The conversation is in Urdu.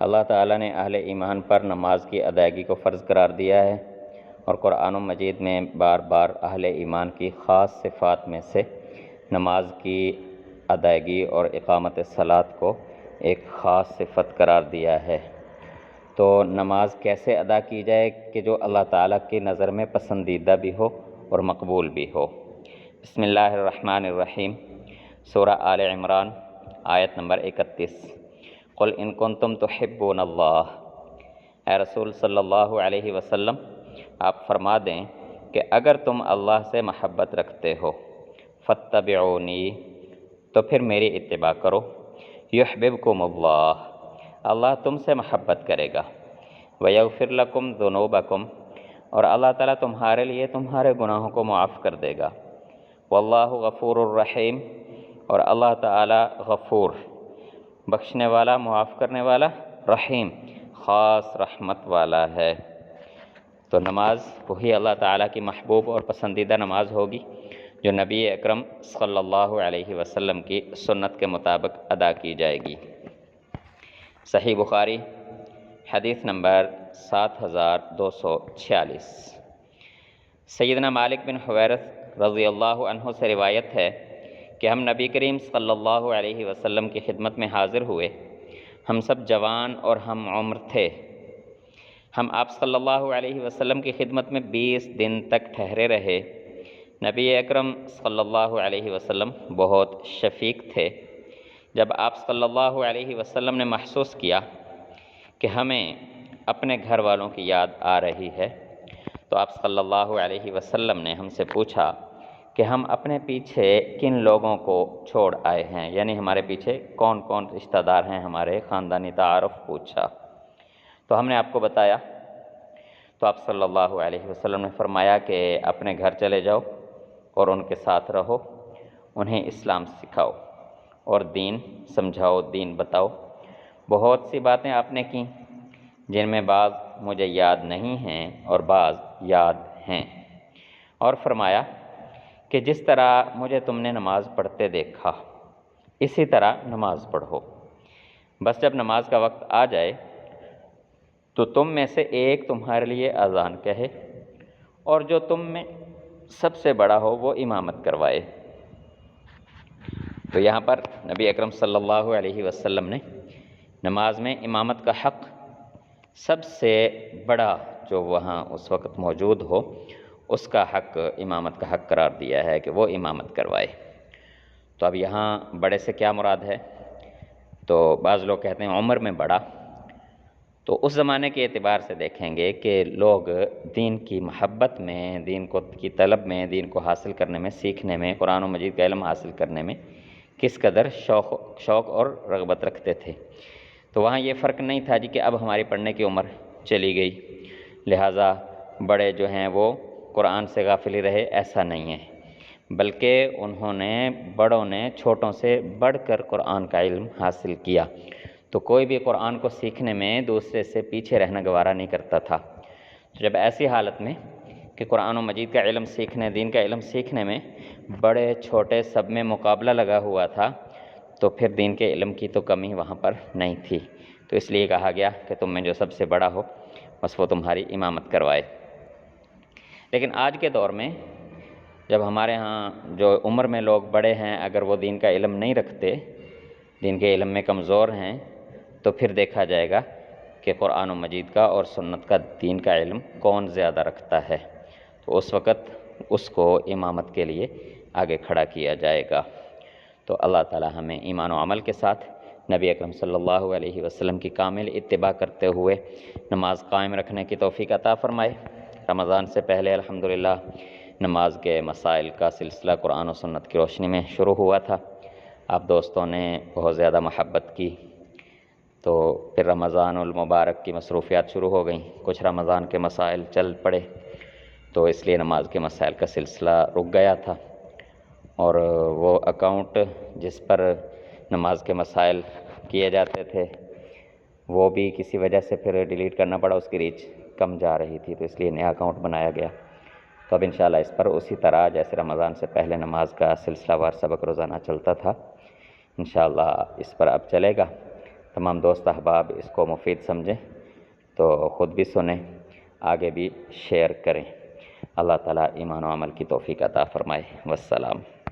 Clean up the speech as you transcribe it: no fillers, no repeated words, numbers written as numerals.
اللہ تعالیٰ نے اہل ایمان پر نماز کی ادائیگی کو فرض قرار دیا ہے، اور قرآن مجید میں بار بار اہل ایمان کی خاص صفات میں سے نماز کی ادائیگی اور اقامت صلاۃ کو ایک خاص صفت قرار دیا ہے۔ تو نماز کیسے ادا کی جائے کہ جو اللہ تعالیٰ کی نظر میں پسندیدہ بھی ہو اور مقبول بھی ہو؟ بسم اللہ الرحمن الرحیم، سورہ آل عمران، آیت نمبر 31۔ قل ان کنتم تحبون اللہ، اے رسول صلی اللہ علیہ وسلم آپ فرما دیں کہ اگر تم اللہ سے محبت رکھتے ہو، فاتبعونی، تو پھر میری اتباع کرو، یحببکم اللہ، اللہ تم سے محبت کرے گا، ویغفر لکم ذنوبکم، اور اللہ تعالیٰ تمہارے لیے تمہارے گناہوں کو معاف کر دے گا، واللہ غفور الرحیم، اور اللہ تعالیٰ غفور، بخشنے والا، معاف کرنے والا، رحیم، خاص رحمت والا ہے۔ تو نماز وہی اللہ تعالیٰ کی محبوب اور پسندیدہ نماز ہوگی جو نبی اکرم صلی اللہ علیہ وسلم کی سنت کے مطابق ادا کی جائے گی۔ صحیح بخاری، حدیث نمبر 7246۔ سیدنا مالک بن حویرث رضی اللہ عنہ سے روایت ہے کہ ہم نبی کریم صلی اللہ علیہ وسلم کی خدمت میں حاضر ہوئے، ہم سب جوان اور ہم عمر تھے۔ ہم آپ صلی اللہ علیہ وسلم کی خدمت میں 20 دن تک ٹھہرے رہے۔ نبی اکرم صلی اللہ علیہ وسلم بہت شفیق تھے۔ جب آپ صلی اللہ علیہ وسلم نے محسوس کیا کہ ہمیں اپنے گھر والوں کی یاد آ رہی ہے، تو آپ صلی اللہ علیہ وسلم نے ہم سے پوچھا کہ ہم اپنے پیچھے کن لوگوں کو چھوڑ آئے ہیں، یعنی ہمارے پیچھے کون کون رشتہ دار ہیں، ہمارے خاندانی تعارف پوچھا۔ تو ہم نے آپ کو بتایا، تو آپ صلی اللہ علیہ وسلم نے فرمایا کہ اپنے گھر چلے جاؤ اور ان کے ساتھ رہو، انہیں اسلام سکھاؤ اور دین سمجھاؤ، دین بتاؤ۔ بہت سی باتیں آپ نے کی جن میں بعض مجھے یاد نہیں ہیں اور بعض یاد ہیں، اور فرمایا کہ جس طرح مجھے تم نے نماز پڑھتے دیکھا اسی طرح نماز پڑھو، بس جب نماز کا وقت آ جائے تو تم میں سے ایک تمہارے لیے اذان کہے اور جو تم میں سب سے بڑا ہو وہ امامت کروائے۔ تو یہاں پر نبی اکرم صلی اللہ علیہ وسلم نے نماز میں امامت کا حق سب سے بڑا جو وہاں اس وقت موجود ہو اس کا حق، امامت کا حق قرار دیا ہے کہ وہ امامت کروائے۔ تو اب یہاں بڑے سے کیا مراد ہے؟ تو بعض لوگ کہتے ہیں عمر میں بڑا، تو اس زمانے کے اعتبار سے دیکھیں گے کہ لوگ دین کی محبت میں، دین کی طلب میں، دین کو حاصل کرنے میں، سیکھنے میں، قرآن و مجید کا علم حاصل کرنے میں کس قدر شوق اور رغبت رکھتے تھے۔ تو وہاں یہ فرق نہیں تھا جی کہ اب ہماری پڑھنے کی عمر چلی گئی لہٰذا بڑے جو ہیں وہ قرآن سے غافل ہی رہے، ایسا نہیں ہے، بلکہ انہوں نے، بڑوں نے چھوٹوں سے بڑھ کر قرآن کا علم حاصل کیا۔ تو کوئی بھی قرآن کو سیکھنے میں دوسرے سے پیچھے رہنا گوارا نہیں کرتا تھا۔ جب ایسی حالت میں کہ قرآن و مجید کا علم سیکھنے، دین کا علم سیکھنے میں بڑے چھوٹے سب میں مقابلہ لگا ہوا تھا، تو پھر دین کے علم کی تو کمی وہاں پر نہیں تھی، تو اس لیے کہا گیا کہ تم میں جو سب سے بڑا ہو بس وہ تمہاری امامت کروائے۔ لیکن آج کے دور میں جب ہمارے ہاں جو عمر میں لوگ بڑے ہیں اگر وہ دین کا علم نہیں رکھتے، دین کے علم میں کمزور ہیں، تو پھر دیکھا جائے گا کہ قرآن و مجید کا اور سنت کا، دین کا علم کون زیادہ رکھتا ہے، تو اس وقت اس کو امامت کے لیے آگے کھڑا کیا جائے گا۔ تو اللہ تعالی ہمیں ایمان و عمل کے ساتھ نبی اکرم صلی اللہ علیہ وسلم کی کامل اتباع کرتے ہوئے نماز قائم رکھنے کی توفیق عطا فرمائے۔ رمضان سے پہلے الحمدللہ نماز کے مسائل کا سلسلہ قرآن و سنت کی روشنی میں شروع ہوا تھا، آپ دوستوں نے بہت زیادہ محبت کی، تو پھر رمضان المبارک کی مصروفیات شروع ہو گئیں، کچھ رمضان کے مسائل چل پڑے، تو اس لیے نماز کے مسائل کا سلسلہ رک گیا تھا، اور وہ اکاؤنٹ جس پر نماز کے مسائل کیے جاتے تھے وہ بھی کسی وجہ سے پھر ڈیلیٹ کرنا پڑا، اس کی ریچ کم جا رہی تھی، تو اس لیے نیا اکاؤنٹ بنایا گیا۔ تو اب انشاءاللہ اس پر اسی طرح جیسے رمضان سے پہلے نماز کا سلسلہ وار سبق روزانہ چلتا تھا، انشاءاللہ اس پر اب چلے گا، تمام دوست احباب اس کو مفید سمجھیں تو خود بھی سنیں، آگے بھی شیئر کریں۔ اللہ تعالیٰ ایمان و عمل کی توفیق عطا فرمائے۔ والسلام۔